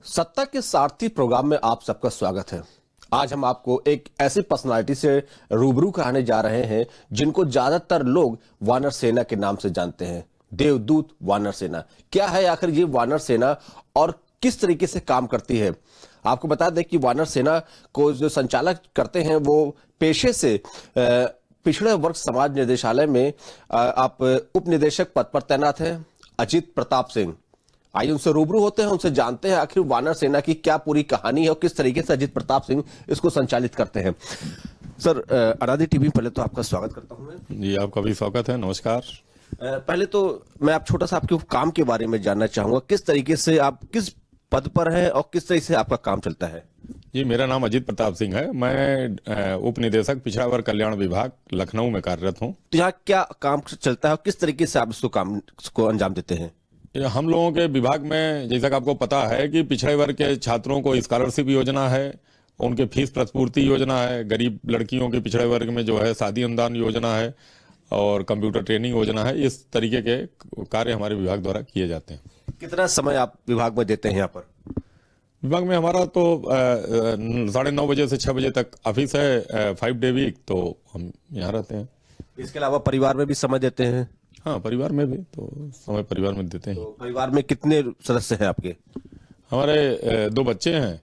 सत्ता के सारथी प्रोग्राम में आप सबका स्वागत है। आज हम आपको एक ऐसी पर्सनालिटी से रूबरू कराने जा रहे हैं जिनको ज्यादातर लोग वानर सेना के नाम से जानते हैं। देवदूत वानर सेना क्या है आखिर ये वानर सेना और किस तरीके से काम करती है? आपको बता दें कि वानर सेना को जो संचालक करते हैं वो पेशे से पिछड़े वर्ग समाज निदेशालय में आप उप निदेशक पद पर तैनात हैं अजीत प्रताप सिंह। आइए उनसे रूबरू होते हैं, उनसे जानते हैं आखिर वानर सेना की क्या पूरी कहानी है और किस तरीके से अजीत प्रताप सिंह इसको संचालित करते हैं। सर, अरादी टीवी पहले तो आपका स्वागत करता हूं मैं। जी, आपका भी स्वागत है। नमस्कार। पहले तो मैं आप छोटा सा आपके काम के बारे में जानना चाहूंगा, किस तरीके से आप किस पद पर हैं और किस तरीके से आपका काम चलता है? जी, मेरा नाम अजीत प्रताप सिंह है। मैं उप निदेशक पिछड़ा वर्ग कल्याण विभाग लखनऊ में कार्यरत हूँ। तो यहाँ क्या काम चलता है और किस तरीके से आप इसको काम को अंजाम देते हैं? हम लोगों के विभाग में, जैसा कि आपको पता है, कि पिछड़े वर्ग के छात्रों को स्कॉलरशिप योजना है, उनके फीस प्रतिपूर्ति योजना है, गरीब लड़कियों के पिछड़े वर्ग में जो है शादी अनुदान योजना है और कंप्यूटर ट्रेनिंग योजना है। इस तरीके के कार्य हमारे विभाग द्वारा किए जाते हैं। कितना समय आप विभाग में देते हैं यहाँ पर? विभाग में हमारा तो 9:30 बजे से 6 बजे तक ऑफिस है, 5 डे वीक, तो हम यहाँ रहते हैं। इसके अलावा परिवार में भी समय देते हैं? हाँ, परिवार में भी तो समय परिवार में देते हैं। तो परिवार में कितने सदस्य हैं आपके? हमारे 2 बच्चे हैं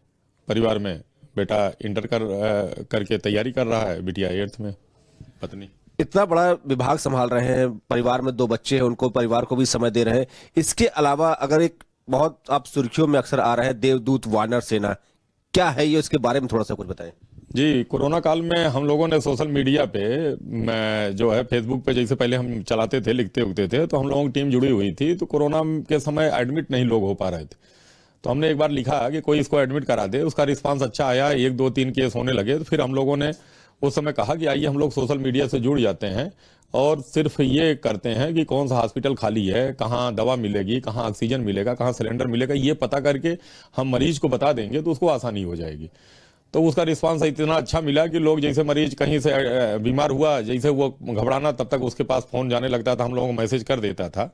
परिवार में। बेटा इंटर करके तैयारी कर रहा है, बिटिया 8th में, पत्नी। इतना बड़ा विभाग संभाल रहे हैं, परिवार में 2 बच्चे हैं, उनको परिवार को भी समय दे रहे हैं। इसके अलावा अगर एक बहुत आप सुर्खियों में अक्सर आ रहे हैं देवदूत वानर सेना, क्या है ये, इसके बारे में थोड़ा सा कुछ बताएं। जी, कोरोना काल में हम लोगों ने सोशल मीडिया पे जो है फेसबुक पे, जैसे पहले हम चलाते थे, लिखते उगते थे, तो हम लोगों की टीम जुड़ी हुई थी। तो कोरोना के समय एडमिट नहीं लोग हो पा रहे थे, तो हमने एक बार लिखा कि कोई इसको एडमिट करा दे। उसका रिस्पांस अच्छा आया, 1, 2, 3 केस होने लगे। तो फिर हम लोगों ने उस समय कहा कि आइए हम लोग सोशल मीडिया से जुड़ जाते हैं और सिर्फ ये करते हैं कि कौन सा हॉस्पिटल खाली है, कहाँ दवा मिलेगी, कहाँ ऑक्सीजन मिलेगा, कहाँ सिलेंडर मिलेगा, ये पता करके हम मरीज को बता देंगे तो उसको आसानी हो जाएगी। तो उसका रिस्पांस इतना अच्छा मिला कि लोग, जैसे मरीज कहीं से बीमार हुआ, जैसे वो घबराना, तब तक उसके पास फोन जाने लगता था, हम लोगों को मैसेज कर देता था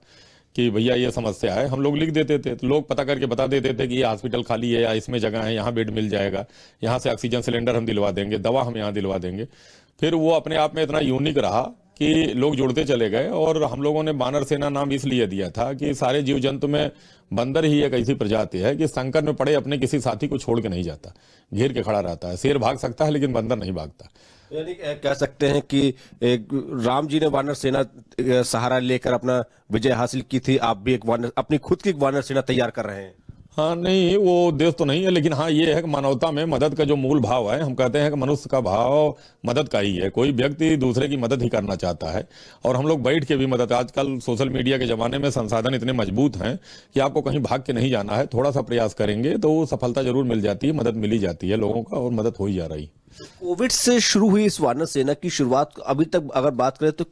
कि भैया ये समस्या है। हम लोग लिख देते थे, तो लोग पता करके बता देते थे कि ये हॉस्पिटल खाली है या इसमें जगह है, यहाँ बेड मिल जाएगा, यहाँ से ऑक्सीजन सिलेंडर हम दिलवा देंगे, दवा हम यहाँ दिलवा देंगे। फिर वो अपने आप में इतना यूनिक रहा कि लोग जुड़ते चले गए। और हम लोगों ने वानर सेना नाम इसलिए दिया था कि सारे जीव जंतु में बंदर ही एक ऐसी प्रजाति है कि संकट में पड़े अपने किसी साथी को छोड़ के नहीं जाता, घेर के खड़ा रहता है। शेर भाग सकता है लेकिन बंदर नहीं भागता। यानी कह सकते हैं कि एक राम जी ने वानर सेना सहारा लेकर अपना विजय हासिल की थी, आप भी एक वानर, अपनी खुद की एक वानर सेना तैयार कर रहे हैं। हाँ, नहीं, वो देश तो नहीं है, लेकिन हाँ ये है कि मानवता में मदद का जो मूल भाव है, हम कहते हैं कि मनुष्य का भाव मदद का ही है। कोई व्यक्ति दूसरे की मदद ही करना चाहता है और हम लोग बैठ के भी मदद। आजकल सोशल मीडिया के जमाने में संसाधन इतने मजबूत हैं कि आपको कहीं भाग के नहीं जाना है, थोड़ा सा प्रयास करेंगे तो सफलता जरूर मिल जाती है, मदद मिली जाती है लोगों का, और मदद हो ही जा रही। कोविड से शुरू हुई इस वानर सेना की शुरुआत अभी तक अगर बात करें तो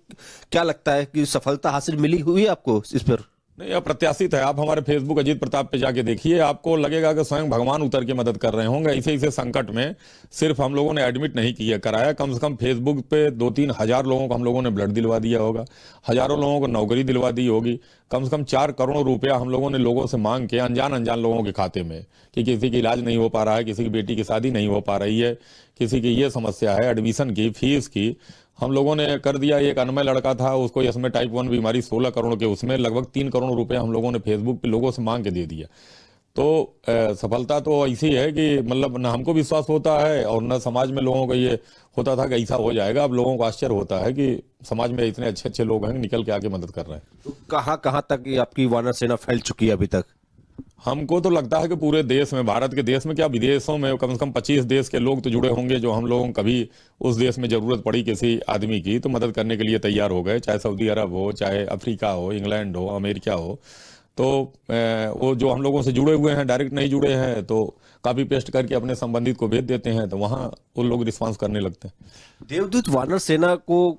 क्या लगता है कि सफलता हासिल मिली हुई है आपको इस पर? नहीं, अप्रत्याशित है। आप हमारे फेसबुक अजीत प्रताप पे जाके देखिए, आपको लगेगा कि स्वयं भगवान उतर के मदद कर रहे होंगे। ऐसे संकट में सिर्फ हम लोगों ने एडमिट नहीं किया कराया, कम से कम फेसबुक पे 2-3 हजार लोगों को हम लोगों ने ब्लड दिलवा दिया होगा, हजारों लोगों को नौकरी दिलवा दी होगी, कम से कम 4 करोड़ रुपया हम लोगों ने लोगों से मांग के अनजान लोगों के खाते में, कि किसी की इलाज नहीं हो पा रहा है, किसी की बेटी की शादी नहीं हो पा रही है, किसी की ये समस्या है एडमिशन की, फीस की, हम लोगों ने कर दिया। एक अनमय लड़का था, उसको इसमें टाइप 1 बीमारी, 16 करोड़ के, उसमें लगभग 3 करोड़ रुपए हम लोगों ने फेसबुक पे लोगों से मांग के दे दिया। तो सफलता तो ऐसी है कि मतलब न हमको विश्वास होता है और न समाज में लोगों को ये होता था कि ऐसा हो जाएगा। अब लोगों को आश्चर्य होता है कि समाज में इतने अच्छे अच्छे लोग हैं, निकल के आके मदद कर रहे हैं। तो कहाँ कहाँ तक ये आपकी वानर सेना फैल चुकी है अभी तक? हमको तो लगता है कि पूरे देश में, भारत के देश में क्या विदेशों में, कम से कम 25 देश के लोग तो जुड़े होंगे, जो हम लोगों को कभी उस देश में जरूरत पड़ी किसी आदमी की तो मदद करने के लिए तैयार हो गए, चाहे सऊदी अरब हो, चाहे अफ्रीका हो, इंग्लैंड हो, अमेरिका हो। तो वो जो हम लोगों से जुड़े हुए हैं, डायरेक्ट नहीं जुड़े हैं, तो कॉपी पेस्ट करके अपने संबंधित को भेज देते हैं, तो वहाँ वो लोग रिस्पॉन्स करने लगते हैं। देवदूत वानर सेना को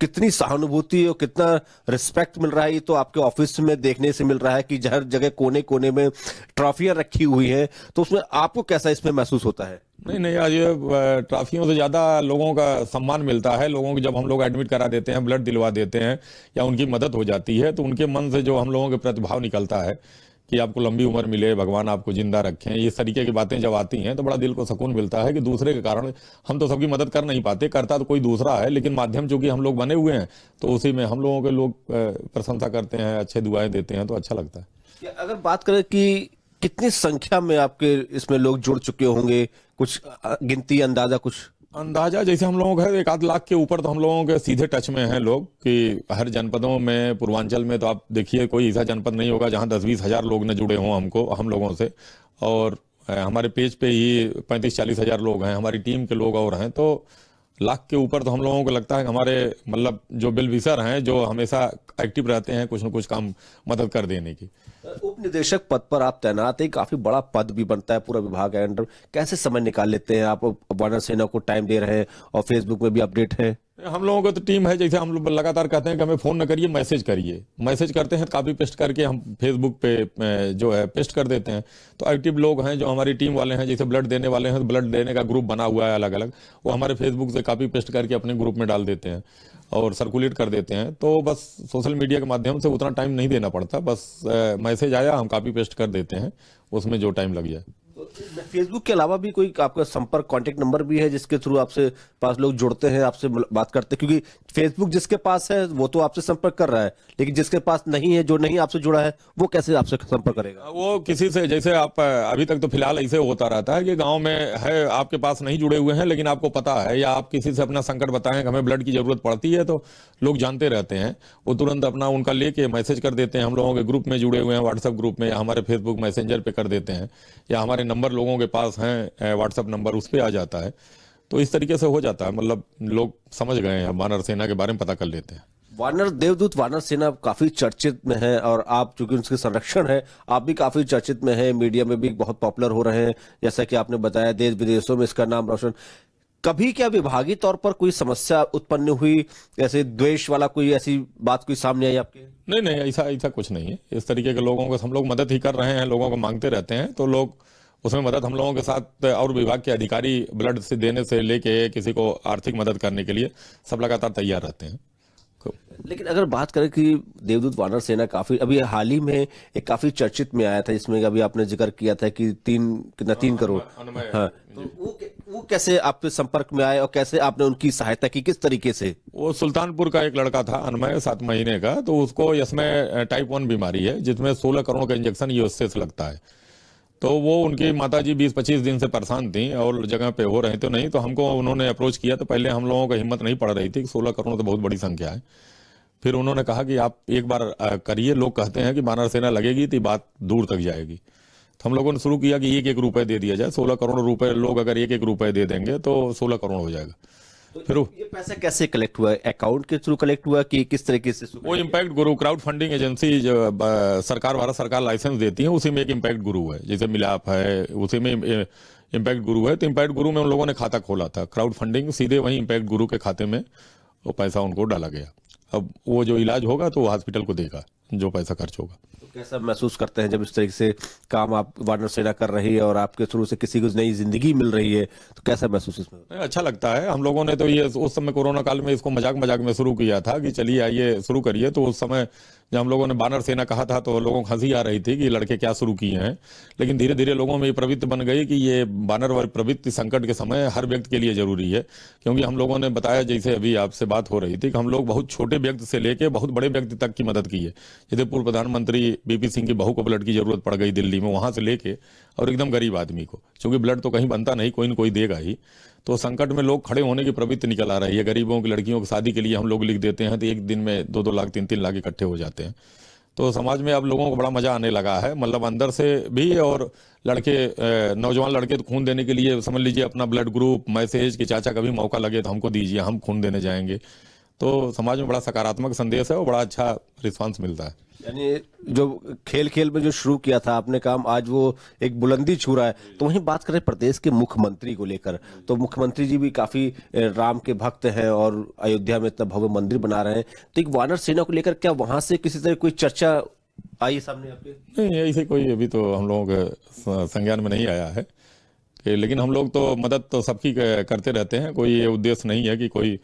कितनी सहानुभूति और कितना रिस्पेक्ट मिल रहा है, ये तो आपके ऑफिस में देखने से मिल रहा है कि हर जगह कोने कोने में ट्रॉफियां रखी हुई हैं, तो उसमें आपको कैसा इसमें महसूस होता है? नहीं, आज ये ट्रॉफियों से ज्यादा लोगों का सम्मान मिलता है। लोगों को जब हम लोग एडमिट करा देते हैं, ब्लड दिलवा देते हैं या उनकी मदद हो जाती है, तो उनके मन से जो हम लोगों के प्रतिभाव निकलता है कि आपको लंबी उम्र मिले, भगवान आपको जिंदा रखें, इस तरीके की बातें जब आती हैं तो बड़ा दिल को सुकून मिलता है कि दूसरे के कारण हम तो सबकी मदद कर नहीं पाते, करता तो कोई दूसरा है, लेकिन माध्यम चूंकि हम लोग बने हुए हैं तो उसी में हम लोगों के लोग प्रशंसा करते हैं, अच्छे दुआएं देते हैं तो अच्छा लगता है। अगर बात करें कि कितनी संख्या में आपके इसमें लोग जुड़ चुके होंगे, कुछ गिनती अंदाजा कुछ? अंदाजा जैसे हम लोगों का 1-8 लाख के ऊपर तो हम लोगों के सीधे टच में हैं लोग, कि हर जनपदों में, पूर्वांचल में तो आप देखिए कोई ऐसा जनपद नहीं होगा जहां 10-20 हजार लोग ने जुड़े हों हम लोगों से। और हमारे पेज पे ही 35-40 हजार लोग हैं, हमारी टीम के लोग और हैं, तो लाख के ऊपर तो हम लोगों को लगता है कि हमारे मतलब जो बिल विसर हैं, जो हमेशा एक्टिव रहते हैं कुछ न कुछ काम मदद कर देने की। उप निदेशक पद पर आप तैनात हैं, काफी बड़ा पद भी बनता है, पूरा विभाग है अंडर। कैसे समय निकाल लेते हैं आप? वानर सेना को टाइम दे रहे हैं और फेसबुक में भी अपडेट है। हम लोगों का तो टीम है, जैसे हम लोग लगातार कहते हैं कि हमें फोन न करिए, मैसेज करिए। मैसेज करते हैं, कॉपी पेस्ट करके हम फेसबुक पे जो है पेस्ट कर देते हैं। तो एक्टिव लोग हैं जो हमारी टीम वाले हैं, जैसे ब्लड देने वाले हैं तो ब्लड देने का ग्रुप बना हुआ है अलग अलग, वो हमारे फेसबुक से कॉपी पेस्ट करके अपने ग्रुप में डाल देते हैं और सर्कुलेट कर देते हैं। तो बस सोशल मीडिया के माध्यम से उतना टाइम नहीं देना पड़ता, बस मैसेज आया हम कॉपी पेस्ट कर देते हैं, उसमें जो टाइम लग जाए। फेसबुक के अलावा भी कोई आपका संपर्क कांटेक्ट नंबर भी है जिसके थ्रू आपसे पास लोग जुड़ते हैं, आपसे बात करते हैं? क्योंकि फेसबुक जिसके पास है वो तो आपसे संपर्क कर रहा है, लेकिन जिसके पास नहीं है, जो नहीं आपसे जुड़ा है, वो कैसे आपसे संपर्क करेगा? वो किसी से, जैसे आप अभी तक तो फिलहाल ऐसे होता रहता है कि गांव में है, आपके पास नहीं जुड़े हुए हैं लेकिन आपको पता है, या आप किसी से अपना संकट बताएं कि हमें ब्लड की जरूरत पड़ती है, तो लोग जानते रहते हैं, वो तुरंत अपना उनका लेके मैसेज कर देते हैं। हम लोगों के ग्रुप में जुड़े हुए हैं, व्हाट्सएप ग्रुप में, या हमारे फेसबुक मैसेंजर पे कर देते हैं, या हमारे नंबर लोगों के पास हैं व्हाट्सएप नंबर, उस पर आ जाता है। तो इस तरीके से हो जाता है, मतलब लोग समझ गए हैं, वानर सेना के बारे में पता कर लेते हैं। वानर देवदूत वानर सेना काफी चर्चित में है और आप चूंकि उसके संरक्षण है, आप भी काफी चर्चित में है, मीडिया में भी बहुत पॉपुलर हो रहे हैं, जैसा कि आपने बताया देश विदेशों में इसका नाम रोशन। कभी क्या विभागीय तौर पर कोई समस्या उत्पन्न हुई, ऐसे द्वेष वाला कोई ऐसी बात कोई सामने आई आपके? नहीं नहीं, ऐसा ऐसा कुछ नहीं है। इस तरीके के लोगों को हम लोग मदद ही कर रहे हैं, लोगों को मांगते रहते हैं, तो लोग उसमें मदद हम लोगों के साथ, और विभाग के अधिकारी ब्लड से देने से लेके किसी को आर्थिक मदद करने के लिए सब लगातार तैयार रहते हैं। लेकिन अगर बात करें कि देवदूत वानर सेना काफी अभी हाल ही में एक काफी चर्चित में आया था, जिसमें अभी आपने जिक्र किया था कि 3 करोड़, हाँ, तो वो कैसे आपके संपर्क में आए और कैसे आपने उनकी सहायता की, किस तरीके से? वो सुल्तानपुर का एक लड़का था, अनमय, 7 महीने का, तो उसको इसमें टाइप 1 बीमारी है जिसमें 16 करोड़ का इंजेक्शन ये उससे लगता है। तो वो उनकी माताजी 20-25 दिन से परेशान थी और जगह पे हो रहे थे नहीं, तो हमको उन्होंने अप्रोच किया, तो पहले हम लोगों को हिम्मत नहीं पड़ रही थी कि 16 करोड़ तो बहुत बड़ी संख्या है। फिर उन्होंने कहा कि आप एक बार करिए, लोग कहते हैं कि वानर सेना लगेगी तो बात दूर तक जाएगी। तो हम लोगों ने शुरू किया कि 1-1 रुपए दे दिया जाए, 16 करोड़ रुपए, लोग अगर 1-1 रुपए दे देंगे तो 16 करोड़ हो जाएगा। तो फिर ये पैसा कैसे कलेक्ट हुआ? अकाउंट के थ्रू कलेक्ट हुआ कि किस तरीके से? वो इम्पैक्ट गुरु क्राउड फंडिंग एजेंसी जो सरकार, भारत सरकार लाइसेंस देती है, उसी में एक इम्पैक्ट गुरु है, जैसे मिलाप है उसी में इम्पैक्ट गुरु है। तो इम्पैक्ट गुरु में उन लोगों ने खाता खोला था, क्राउड फंडिंग, सीधे वहीं इम्पैक्ट गुरु के खाते में वो पैसा उनको डाला गया। अब वो जो इलाज होगा तो वो हॉस्पिटल को देगा जो पैसा खर्च होगा। तो कैसा महसूस करते हैं जब इस तरीके से काम आप वानर सेना कर रही है और आपके थ्रू से किसी को नई जिंदगी मिल रही है, तो कैसा महसूस इसमें? अच्छा लगता है। हम लोगों ने तो ये उस समय कोरोना काल में इसको मजाक मजाक में शुरू किया था कि चलिए आइए शुरू करिए, तो उस समय जब हम लोगों ने वानर सेना कहा था तो लोगों को हंसी आ रही थी कि लड़के क्या शुरू किए हैं, लेकिन धीरे धीरे लोगों में ये प्रवृत्ति बन गई कि ये वानर प्रवृत्ति संकट के समय हर व्यक्ति के लिए जरूरी है। क्योंकि हम लोगों ने बताया, जैसे अभी आपसे बात हो रही थी, कि हम लोग बहुत छोटे व्यक्ति से लेके बहुत बड़े व्यक्ति तक की मदद की है। जैसे पूर्व प्रधानमंत्री बीपी सिंह की बहू को ब्लड की जरूरत पड़ गई दिल्ली में, वहां से लेके और एकदम गरीब आदमी को, क्योंकि ब्लड तो कहीं बनता नहीं, कोई न कोई देगा ही, तो संकट में लोग खड़े होने की प्रवृत्ति निकल आ रही है। गरीबों की लड़कियों की शादी के लिए हम लोग लिख देते हैं तो एक दिन में 2-2 लाख 3-3 लाख इकट्ठे हो जाते हैं। तो समाज में अब लोगों को बड़ा मजा आने लगा है, मतलब अंदर से भी, और लड़के, नौजवान लड़के तो खून देने के लिए समझ लीजिए अपना ब्लड ग्रुप मैसेज कि चाचा कभी मौका लगे तो हमको दीजिए, हम खून देने जाएंगे। तो समाज में बड़ा सकारात्मक संदेश है और बड़ा अच्छा रिस्पांस मिलता है। यानी जो खेल खेल में जो शुरू किया था आपने काम, आज वो एक बुलंदी छू रहा है। तो वहीं बात करें प्रदेश के मुख्यमंत्री को लेकर, तो मुख्यमंत्री जी भी काफी राम के भक्त हैं और अयोध्या में इतना भव्य मंदिर बना रहे हैं, तो एक वानर सेना को लेकर क्या वहां से किसी तरह कोई चर्चा आई सामने आपके? नहीं, ऐसे कोई अभी तो हम लोगों के संज्ञान में नहीं आया है, लेकिन हम लोग तो मदद तो सबकी करते रहते हैं। कोई ये उद्देश्य नहीं है कि कोई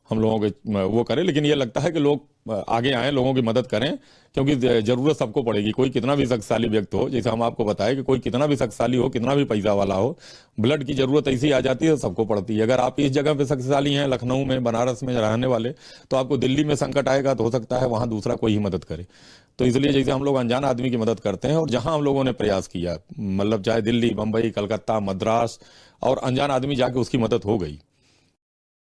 हम लोगों के वो करें, लेकिन ये लगता है कि लोग आगे आए, लोगों की मदद करें, क्योंकि जरूरत सबको पड़ेगी। कोई कितना भी शक्तिशाली व्यक्ति हो, जैसे हम आपको बताएं कि कोई कितना भी शक्तिशाली हो, कितना भी पैसा वाला हो, ब्लड की जरूरत ऐसी आ जाती है, सबको पड़ती है। अगर आप इस जगह पे शक्तिशाली हैं, लखनऊ में, बनारस में रहने वाले, तो आपको दिल्ली में संकट आएगा तो हो सकता है वहां दूसरा कोई ही मदद करे। तो इसलिए जैसे हम लोग अनजान आदमी की मदद करते हैं, और जहां हम लोगों ने प्रयास किया, मतलब चाहे दिल्ली, बंबई, कलकत्ता, मद्रास, और अनजान आदमी जाके उसकी मदद हो गई।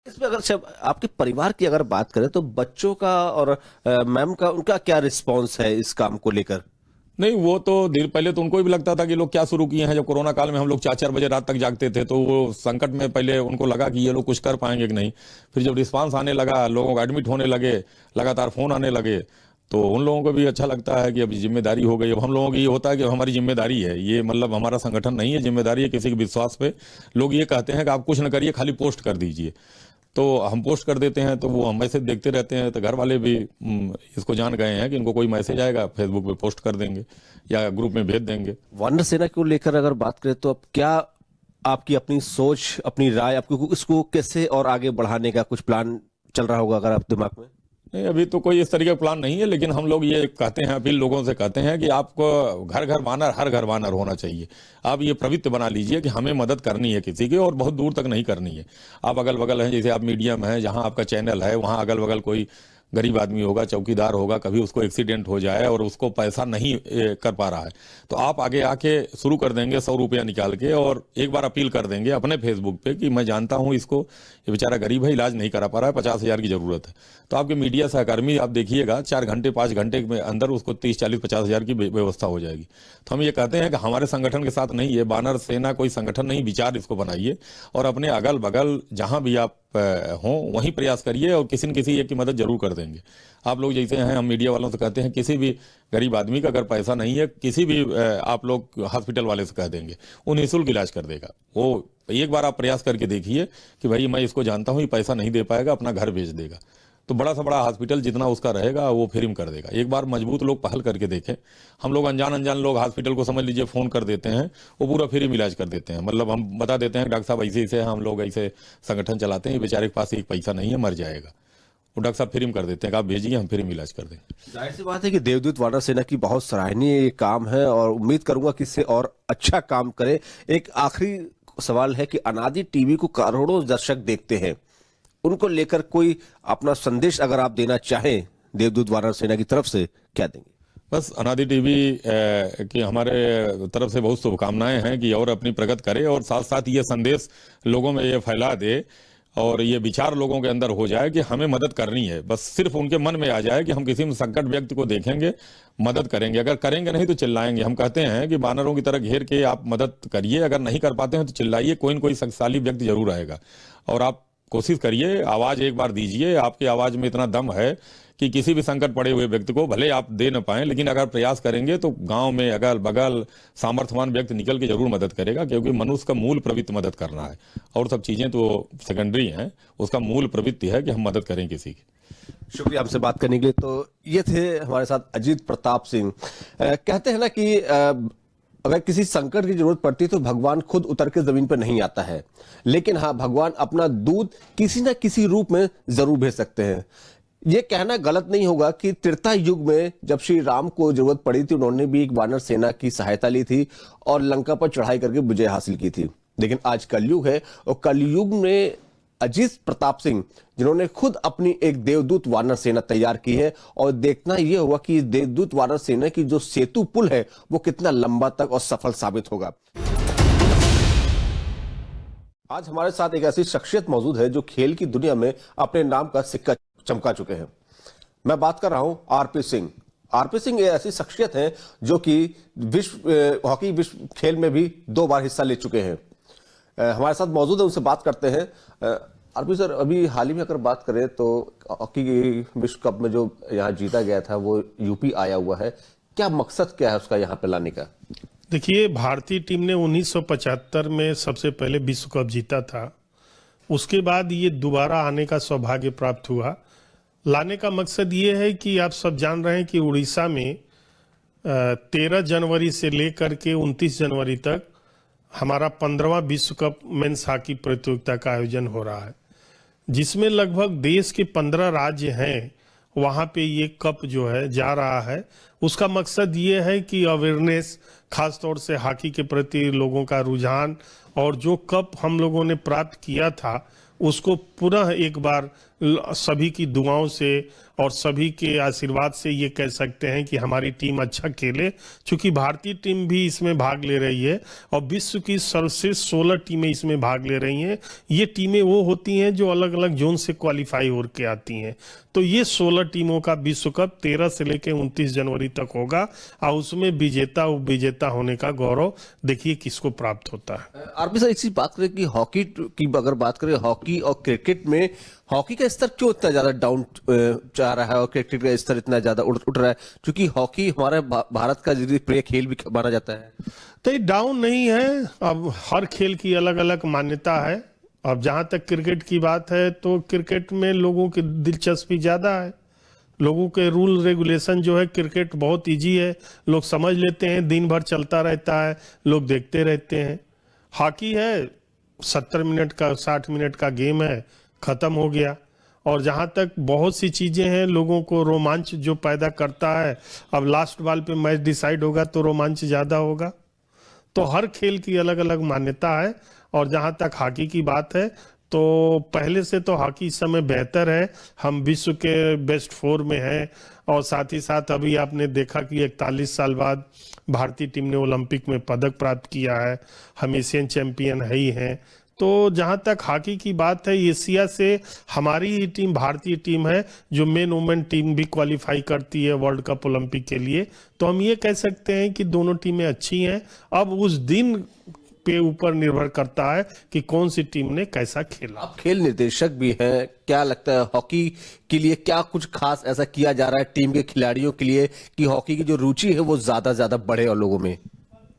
इसमें अगर सब आपके परिवार की अगर बात करें तो बच्चों का और मैम का उनका क्या रिस्पॉन्स है इस काम को लेकर? नहीं, वो तो देर पहले तो उनको भी लगता था कि लोग क्या शुरू किए हैं। जब कोरोना काल में हम लोग 4-4 बजे रात तक जागते थे, तो वो संकट में पहले उनको लगा कि ये लोग कुछ कर पाएंगे कि नहीं। फिर जब रिस्पांस आने लगा, लोगों को एडमिट होने लगे, लगातार फोन आने लगे, तो उन लोगों को भी अच्छा लगता है कि अब जिम्मेदारी हो गई। अब हम लोगों की ये होता है कि हमारी जिम्मेदारी है, ये मतलब हमारा संगठन नहीं है, जिम्मेदारी है किसी के विश्वास पे। लोग ये कहते हैं कि आप कुछ न करिए, खाली पोस्ट कर दीजिए, तो हम पोस्ट कर देते हैं, तो वो हम मैसेज देखते रहते हैं। तो घर वाले भी इसको जान गए हैं कि इनको कोई मैसेज आएगा, फेसबुक पे पोस्ट कर देंगे या ग्रुप में भेज देंगे। वानर सेना को लेकर अगर बात करें तो अब क्या आपकी अपनी सोच, अपनी राय, आपको इसको कैसे और आगे बढ़ाने का कुछ प्लान चल रहा होगा अगर आप दिमाग में? नहीं, अभी तो कोई इस तरीके का प्लान नहीं है, लेकिन हम लोग ये कहते हैं, अपील लोगों से कहते हैं कि आपको घर घर वानर, हर घर वानर होना चाहिए। आप ये प्रवृत्ति बना लीजिए कि हमें मदद करनी है किसी की, और बहुत दूर तक नहीं करनी है। आप अगल बगल हैं, जैसे आप मीडिया में हैं, जहां आपका चैनल है, वहां अगल बगल कोई गरीब आदमी होगा, चौकीदार होगा, कभी उसको एक्सीडेंट हो जाए और उसको पैसा नहीं कर पा रहा है, तो आप आगे आके शुरू कर देंगे 100 रुपया निकाल के, और एक बार अपील कर देंगे अपने फेसबुक पे कि मैं जानता हूं इसको, ये बेचारा गरीब है, इलाज नहीं करा पा रहा है, 50,000 की जरूरत है। तो आपके मीडिया सहकर्मी आप देखिएगा, 4 घंटे 5 घंटे में अंदर उसको 30, 40, 50,000 की व्यवस्था हो जाएगी। तो हम ये कहते हैं कि हमारे संगठन के साथ नहीं, ये वानर सेना कोई संगठन नहीं, विचार इसको बनाइए, और अपने अगल बगल जहां भी आप हों वहीं प्रयास करिए, और किसी न किसी एक की मदद जरूर कर देंगे। आप लोग जैसे हैं, हम मीडिया वालों से कहते हैं, किसी भी गरीब आदमी का अगर पैसा नहीं है, किसी भी आप लोग हॉस्पिटल वाले से कह देंगे, वो निःशुल्क इलाज कर देगा। वो एक बार आप प्रयास करके देखिए कि भाई मैं इसको जानता हूं, ये पैसा नहीं दे पाएगा, अपना घर भेज देगा, तो बड़ा सा बड़ा हॉस्पिटल जितना उसका रहेगा वो फ्री में कर देगा। एक बार मजबूत लोग पहल करके देखें। हम लोग अनजान लोग हॉस्पिटल को समझ लीजिए फोन कर देते हैं, वो पूरा फ्री में इलाज कर देते हैं। मतलब हम बता देते हैं डॉक्टर साहब ऐसे ऐसे हम लोग ऐसे संगठन चलाते हैं, बेचारे के पास एक पैसा नहीं है, मर जाएगा, वो डॉक्टर साहब फ्री में कर देते हैं कि आप भेजिए, हम फ्री में इलाज कर देंगे। जाहिर सी बात है कि देवदूत वानर सेना की बहुत सराहनीय काम है, और उम्मीद करूंगा कि इससे और अच्छा काम करे। एक आखिरी सवाल है कि अनादि टीवी को करोड़ों दर्शक देखते हैं, उनको लेकर कोई अपना संदेश अगर आप देना चाहें देवदूत वानर सेना की तरफ से, क्या देंगे? बस अनादि टीवी की हमारे तरफ से बहुत शुभकामनाएं हैं कि और अपनी प्रगति करे, और साथ साथ ये संदेश लोगों में ये फैला दे, और ये विचार लोगों के अंदर हो जाए कि हमें मदद करनी है। बस सिर्फ उनके मन में आ जाए कि हम किसी में संकट व्यक्ति को देखेंगे, मदद करेंगे। अगर करेंगे नहीं तो चिल्लाएंगे। हम कहते हैं कि बानरों की तरह घेर के आप मदद करिए, अगर नहीं कर पाते हैं तो चिल्लाइए, कोई न कोई शक्तिशाली व्यक्ति जरूर आएगा। और आप कोशिश करिए, आवाज एक बार दीजिए, आपकी आवाज में इतना दम है कि किसी भी संकट पड़े हुए व्यक्ति को भले आप दे न पाएं, लेकिन अगर प्रयास करेंगे तो गांव में अगल बगल सामर्थ्यवान व्यक्ति निकल के जरूर मदद करेगा, क्योंकि मनुष्य का मूल प्रवृत्ति मदद करना है, और सब चीजें तो सेकेंडरी हैं। उसका मूल प्रवृत्ति है कि हम मदद करें किसी की। शुक्रिया हमसे बात करने के लिए। तो ये थे हमारे साथ अजीत प्रताप सिंह। कहते हैं ना कि अगर किसी संकट की जरूरत पड़ती है तो भगवान खुद उतर के जमीन पर नहीं आता है, लेकिन हाँ, भगवान अपना दूत किसी न किसी रूप में जरूर भेज सकते हैं। ये कहना गलत नहीं होगा कि त्रेता युग में जब श्री राम को जरूरत पड़ी थी, उन्होंने भी एक वानर सेना की सहायता ली थी और लंका पर चढ़ाई करके विजय हासिल की थी। लेकिन आज कलयुग है, और कलयुग में अजीत प्रताप सिंह जिन्होंने खुद अपनी एक देवदूत वानर सेना तैयार की है, और देखना यह होगा कि देवदूत वानर सेना की जो सेतु पुल है वो कितना लंबा तक और सफल साबित होगा। आज हमारे साथ एक ऐसी शख्सियत मौजूद है जो खेल की दुनिया में अपने नाम का सिक्का चमका चुके हैं। मैं बात कर रहा हूं आरपी सिंह। आरपी सिंह एक ऐसी शख्सियत है जो कि हॉकी विश्व खेल में भी 2 बार हिस्सा ले चुके हैं। हमारे साथ मौजूद है, उनसे बात करते हैं। आरपी सर, अभी हाल ही में अगर बात करें तो हॉकी विश्व कप में जो यहाँ जीता गया था वो यूपी आया हुआ है, क्या मकसद क्या है उसका यहाँ पे लाने का? देखिए, भारतीय टीम ने 1975 में सबसे पहले विश्व कप जीता था। उसके बाद ये दोबारा आने का सौभाग्य प्राप्त हुआ। लाने का मकसद ये है कि आप सब जान रहे हैं कि उड़ीसा में 13 जनवरी से लेकर के 29 जनवरी तक हमारा 15वां विश्व कप मेंस हॉकी प्रतियोगिता का आयोजन हो रहा है, जिसमें लगभग देश के 15 राज्य हैं, वहां पे ये कप जो है जा रहा है। उसका मकसद ये है कि अवेयरनेस, खास तौर से हॉकी के प्रति लोगों का रुझान, और जो कप हम लोगों ने प्राप्त किया था उसको पुनः एक बार सभी की दुआओं से और सभी के आशीर्वाद से ये कह सकते हैं कि हमारी टीम अच्छा खेले। चूंकि भारतीय टीम भी इसमें भाग ले रही है और विश्व की सर्वश्रेष्ठ 16 टीमें इसमें भाग ले रही हैं। ये टीमें वो होती हैं जो अलग अलग जोन से क्वालिफाई होकर आती हैं। तो ये 16 टीमों का विश्व कप 13 से लेकर 29 जनवरी तक होगा और उसमें विजेता उपविजेता होने का गौरव देखिए किसको प्राप्त होता है। आरपी सर, इसी बात करें कि हॉकी की अगर बात करें, हॉकी और क्रिकेट में हॉकी का स्तर क्यों इतना ज्यादा डाउन जा रहा है और क्रिकेट का स्तर इतना ज्यादा उठ रहा है? क्योंकि हॉकी हमारे भारत का प्रिय खेल भी माना जाता है। तो ये डाउन नहीं है, अब हर खेल की अलग अलग मान्यता है। अब जहां तक क्रिकेट की बात है तो क्रिकेट में लोगों की दिलचस्पी ज्यादा है। लोगों के रूल रेगुलेशन जो है, क्रिकेट बहुत इजी है, लोग समझ लेते हैं, दिन भर चलता रहता है, लोग देखते रहते हैं। हॉकी है 70 मिनट का 60 मिनट का गेम है, खत्म हो गया। और जहां तक बहुत सी चीजें हैं लोगों को रोमांच जो पैदा करता है, अब लास्ट बॉल पे मैच डिसाइड होगा तो रोमांच ज्यादा होगा। तो हर खेल की अलग अलग मान्यता है। और जहां तक हॉकी की बात है तो पहले से तो हॉकी इस समय बेहतर है, हम विश्व के बेस्ट 4 में हैं। और साथ ही साथ अभी आपने देखा कि 41 साल बाद भारतीय टीम ने ओलंपिक में पदक प्राप्त किया है, हम एशियन चैंपियन है ही हैं। तो जहां तक हॉकी की बात है, एशिया से हमारी ही टीम, भारतीय टीम है जो मेन वुमेन टीम भी क्वालिफाई करती है वर्ल्ड कप ओलंपिक के लिए। तो हम ये कह सकते हैं कि दोनों टीमें अच्छी हैं। अब उस दिन पे ऊपर निर्भर करता है कि कौन सी टीम ने कैसा खेला। आप खेल निर्देशक भी हैं, क्या लगता है हॉकी के लिए क्या कुछ खास ऐसा किया जा रहा है टीम के खिलाड़ियों के लिए कि हॉकी की जो रुचि है वो ज्यादा बढ़े और लोगों में?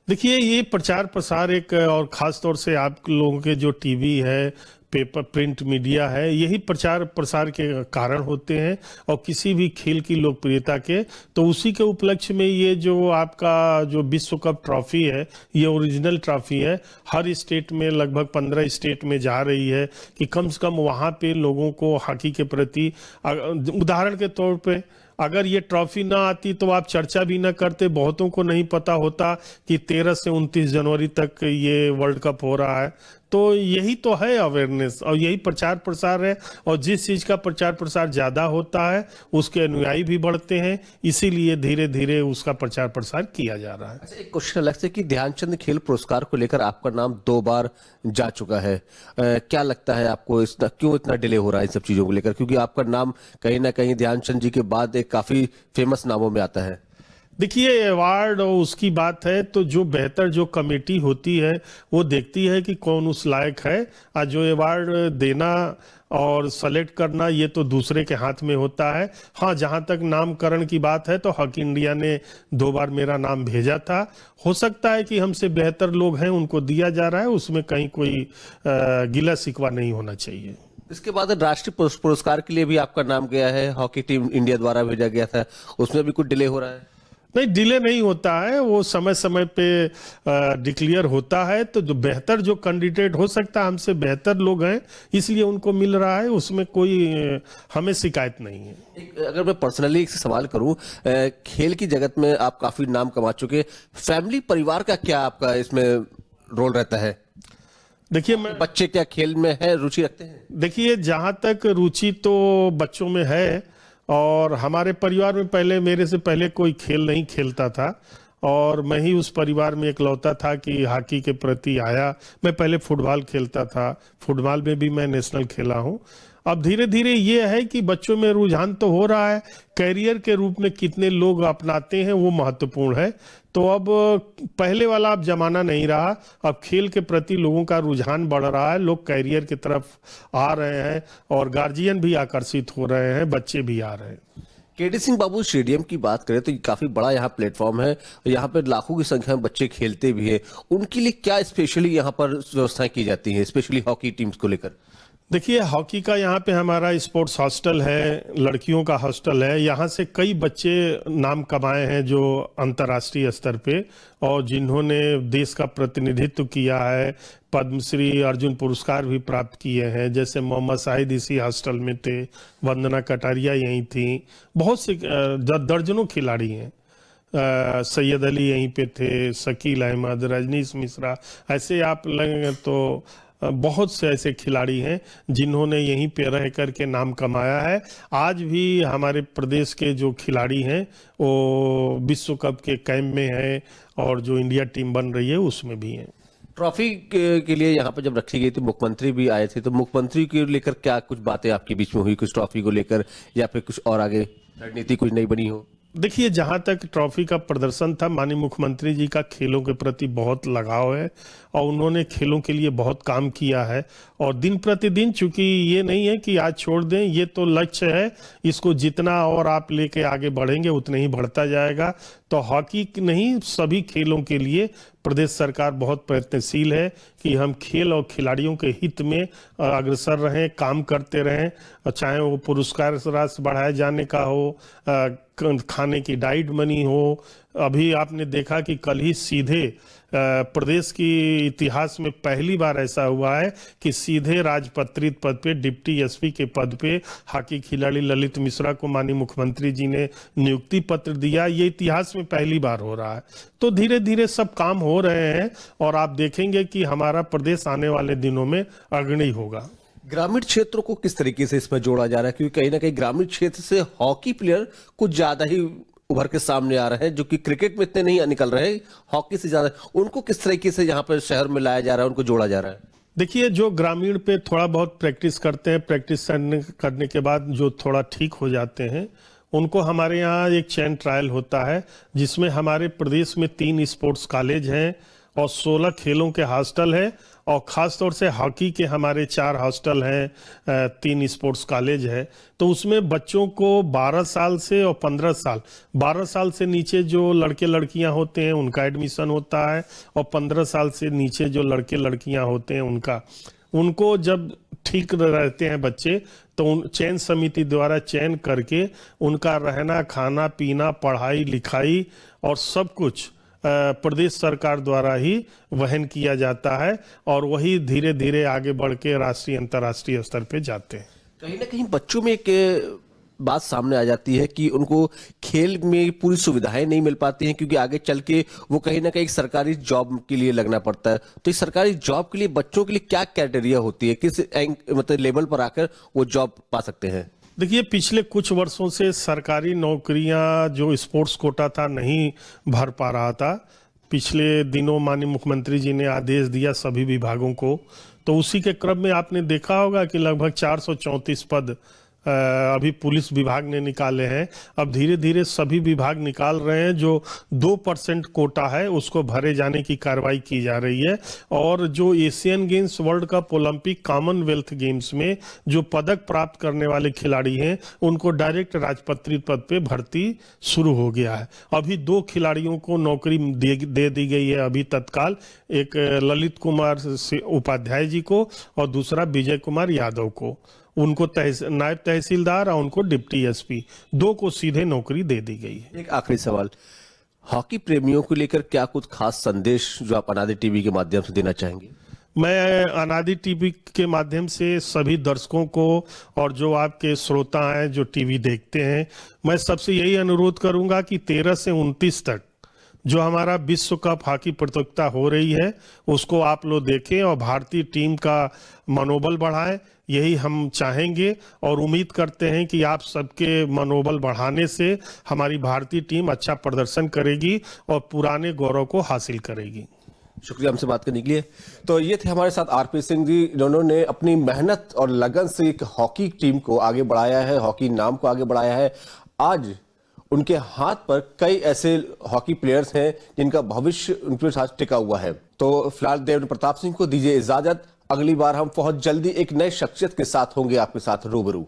देखिए, ये प्रचार प्रसार एक, और खास तौर से आप लोगों के जो टीवी है, पेपर प्रिंट मीडिया है, यही प्रचार प्रसार के कारण होते हैं और किसी भी खेल की लोकप्रियता के। तो उसी के उपलक्ष्य में ये जो आपका जो विश्व कप ट्रॉफी है, ये ओरिजिनल ट्रॉफी है, हर स्टेट में लगभग 15 स्टेट में जा रही है कि कम से कम वहाँ पे लोगों को हॉकी के प्रति, उदाहरण के तौर पे अगर ये ट्रॉफी ना आती तो आप चर्चा भी ना करते, बहुतों को नहीं पता होता कि 13 से 29 जनवरी तक ये वर्ल्ड कप हो रहा है। तो यही तो है अवेयरनेस और यही प्रचार प्रसार है। और जिस चीज का प्रचार प्रसार ज्यादा होता है उसके अनुयायी भी बढ़ते हैं, इसीलिए धीरे धीरे उसका प्रचार प्रसार किया जा रहा है। अच्छा, एक क्वेश्चन अलग से कि ध्यानचंद खेल पुरस्कार को लेकर आपका नाम 2 बार जा चुका है, क्या लगता है आपको क्यों इतना डिले हो रहा है इन सब चीजों को लेकर? क्योंकि आपका नाम कहीं ना कहीं ध्यानचंद जी के बाद एक काफी फेमस नामों में आता है। देखिए, अवार्ड और उसकी बात है तो जो बेहतर जो कमेटी होती है वो देखती है कि कौन उस लायक है, और जो अवार्ड देना और सेलेक्ट करना ये तो दूसरे के हाथ में होता है। हाँ, जहां तक नामकरण की बात है तो हॉकी इंडिया ने 2 बार मेरा नाम भेजा था। हो सकता है कि हमसे बेहतर लोग हैं उनको दिया जा रहा है, उसमें कहीं कोई गिला शिकवा नहीं होना चाहिए। इसके बाद राष्ट्रीय पुरस्कार के लिए भी आपका नाम गया है, हॉकी टीम इंडिया द्वारा भेजा गया था, उसमें भी कुछ डिले हो रहा है? नहीं, डिले नहीं होता है, वो समय समय पे डिक्लेयर होता है। तो जो बेहतर जो कैंडिडेट हो सकता है, हमसे बेहतर लोग हैं इसलिए उनको मिल रहा है, उसमें कोई हमें शिकायत नहीं है। अगर मैं पर्सनली एक सवाल करूं, खेल की जगत में आप काफी नाम कमा चुके, फैमिली परिवार का क्या आपका इसमें रोल रहता है? देखिए, बच्चे क्या खेल में है, रुचि रखते हैं? देखिए, जहां तक रुचि तो बच्चों में है, और हमारे परिवार में पहले मेरे से पहले कोई खेल नहीं खेलता था और मैं ही उस परिवार में इकलौता था कि हॉकी के प्रति आया। मैं पहले फुटबॉल खेलता था, फुटबॉल में भी मैं नेशनल खेला हूं। अब धीरे धीरे ये है कि बच्चों में रुझान तो हो रहा है, कैरियर के रूप में कितने लोग अपनाते हैं वो महत्वपूर्ण है। तो अब पहले वाला अब जमाना नहीं रहा, अब खेल के प्रति लोगों का रुझान बढ़ रहा है, लोग कैरियर की तरफ आ रहे हैं और गार्जियन भी आकर्षित हो रहे हैं, बच्चे भी आ रहे हैं। केडी सिंह बाबू स्टेडियम की बात करें तो काफी बड़ा यहाँ प्लेटफॉर्म है, यहाँ पर लाखों की संख्या में बच्चे खेलते भी हैं, उनके लिए क्या स्पेशली यहाँ पर व्यवस्थाएं की जाती हैं, स्पेशली हॉकी टीम्स को लेकर? देखिए, हॉकी का यहाँ पे हमारा स्पोर्ट्स हॉस्टल है, लड़कियों का हॉस्टल है। यहाँ से कई बच्चे नाम कमाए हैं जो अंतर्राष्ट्रीय स्तर पे, और जिन्होंने देश का प्रतिनिधित्व किया है, पद्मश्री अर्जुन पुरस्कार भी प्राप्त किए हैं। जैसे मोहम्मद शाहिद इसी हॉस्टल में थे, वंदना कटारिया यहीं थी, बहुत से दर्जनों खिलाड़ी हैं। सैयद अली यहीं पे थे, शकील अहमद, रजनीश मिश्रा, ऐसे आप लगेंगे तो बहुत से ऐसे खिलाड़ी हैं जिन्होंने यहीं पे रह करके नाम कमाया है। आज भी हमारे प्रदेश के जो खिलाड़ी हैं वो विश्व कप के कैंप में हैं, और जो इंडिया टीम बन रही है उसमें भी हैं। ट्रॉफी के लिए यहाँ पर जब रखी गई थी, मुख्यमंत्री भी आए थे, तो मुख्यमंत्री को लेकर क्या कुछ बातें आपके बीच में हुई, कुछ ट्रॉफी को लेकर, या फिर कुछ और आगे रणनीति कुछ नई बनी हो? देखिए, जहां तक ट्रॉफी का प्रदर्शन था, माननीय मुख्यमंत्री जी का खेलों के प्रति बहुत लगाव है, और उन्होंने खेलों के लिए बहुत काम किया है। और दिन प्रतिदिन, चूंकि ये नहीं है कि आज छोड़ दें, ये तो लक्ष्य है, इसको जितना और आप लेके आगे बढ़ेंगे उतना ही बढ़ता जाएगा। तो हॉकी नहीं, सभी खेलों के लिए प्रदेश सरकार बहुत प्रयत्नशील है कि हम खेल और खिलाड़ियों के हित में अग्रसर रहें, काम करते रहें। चाहे वो पुरस्कार राशि बढ़ाए जाने का हो, खाने की डाइट मनी हो। अभी आपने देखा कि कल ही सीधे प्रदेश की इतिहास में पहली बार ऐसा हुआ है कि सीधे राजपत्रित पद पे, डिप्टी एसपी के पद पे हॉकी खिलाड़ी ललित मिश्रा को माननीय मुख्यमंत्री जी ने नियुक्ति पत्र दिया। ये इतिहास में पहली बार हो रहा है। तो धीरे धीरे सब काम हो रहे हैं, और आप देखेंगे कि हमारा प्रदेश आने वाले दिनों में अग्रणी होगा। ग्रामीण क्षेत्रों को किस तरीके से इसमें जोड़ा जा रहा है, क्योंकि कहीं ना कहीं ग्रामीण क्षेत्र से हॉकी प्लेयर कुछ ज्यादा ही उभर के सामने आ रहे हैं, जो कि क्रिकेट में इतने नहीं निकल रहे, हॉकी से ज्यादा। उनको किस तरीके से यहाँ पर शहर में लाया जा रहा है, उनको जोड़ा जा रहा है? देखिए, जो ग्रामीण पे थोड़ा बहुत प्रैक्टिस करते हैं, प्रैक्टिस करने के बाद जो थोड़ा ठीक हो जाते हैं, उनको हमारे यहाँ एक चैन ट्रायल होता है, जिसमें हमारे प्रदेश में 3 स्पोर्ट्स कॉलेज हैं और 16 खेलों के हॉस्टल है, और ख़ास तौर से हॉकी के हमारे 4 हॉस्टल हैं, 3 स्पोर्ट्स कॉलेज है। तो उसमें बच्चों को 12 साल से और 15 साल, 12 साल से नीचे जो लड़के लड़कियां होते हैं उनका एडमिशन होता है, और 15 साल से नीचे जो लड़के लड़कियां होते हैं उनको जब ठीक रहते हैं बच्चे, तो चयन समिति द्वारा चयन करके उनका रहना, खाना पीना, पढ़ाई लिखाई और सब कुछ प्रदेश सरकार द्वारा ही वहन किया जाता है, और वही धीरे धीरे आगे बढ़ के राष्ट्रीय अंतर्राष्ट्रीय स्तर पे जाते हैं। कहीं ना कहीं बच्चों में एक बात सामने आ जाती है कि उनको खेल में पूरी सुविधाएं नहीं मिल पाती हैं, क्योंकि आगे चल के वो कहीं ना कहीं एक सरकारी जॉब के लिए लगना पड़ता है। तो इस सरकारी जॉब के लिए बच्चों के लिए क्या क्राइटेरिया होती है, किस मतलब लेवल पर आकर वो जॉब पा सकते हैं? देखिए, पिछले कुछ वर्षों से सरकारी नौकरियां जो स्पोर्ट्स कोटा था नहीं भर पा रहा था। पिछले दिनों माननीय मुख्यमंत्री जी ने आदेश दिया सभी विभागों को, तो उसी के क्रम में आपने देखा होगा कि लगभग 434 पद अभी पुलिस विभाग ने निकाले हैं। अब धीरे धीरे सभी विभाग निकाल रहे हैं। जो 2% कोटा है उसको भरे जाने की कार्रवाई की जा रही है, और जो Asian games, world cup, Olympic, Commonwealth games में जो पदक प्राप्त करने वाले खिलाड़ी हैं उनको डायरेक्ट राजपत्रित पद पे भर्ती शुरू हो गया है। अभी 2 खिलाड़ियों को नौकरी दे दी गई है अभी तत्काल, एक ललित कुमार उपाध्याय जी को और दूसरा विजय कुमार यादव को। उनको नायब तहसीलदार और उनको डिप्टी एसपी 2 को सीधे नौकरी दे दी गई है। एक आखिरी सवाल, हॉकी प्रेमियों को लेकर क्या कुछ खास संदेश जो आप अनादि टीवी के माध्यम से देना चाहेंगे? मैं अनादि टीवी के माध्यम से सभी दर्शकों को और जो आपके श्रोता हैं जो टीवी देखते हैं, मैं सबसे यही अनुरोध करूंगा कि 13 से 29 तक जो हमारा विश्व कप हॉकी प्रतियोगिता हो रही है उसको आप लोग देखें और भारतीय टीम का मनोबल बढ़ाएं। यही हम चाहेंगे और उम्मीद करते हैं कि आप सबके मनोबल बढ़ाने से हमारी भारतीय टीम अच्छा प्रदर्शन करेगी और पुराने गौरव को हासिल करेगी। शुक्रिया हमसे बात करने के लिए। तो ये थे हमारे साथ आरपी सिंह जी, जिन्होंने अपनी मेहनत और लगन से एक हॉकी टीम को आगे बढ़ाया है, हॉकी नाम को आगे बढ़ाया है। आज उनके हाथ पर कई ऐसे हॉकी प्लेयर्स हैं जिनका भविष्य उनके साथ टिका हुआ है। तो फिलहाल देवेंद्र प्रताप सिंह को दीजिए इजाजत। अगली बार हम बहुत जल्दी एक नए शख्सियत के साथ होंगे आपके साथ रूबरू।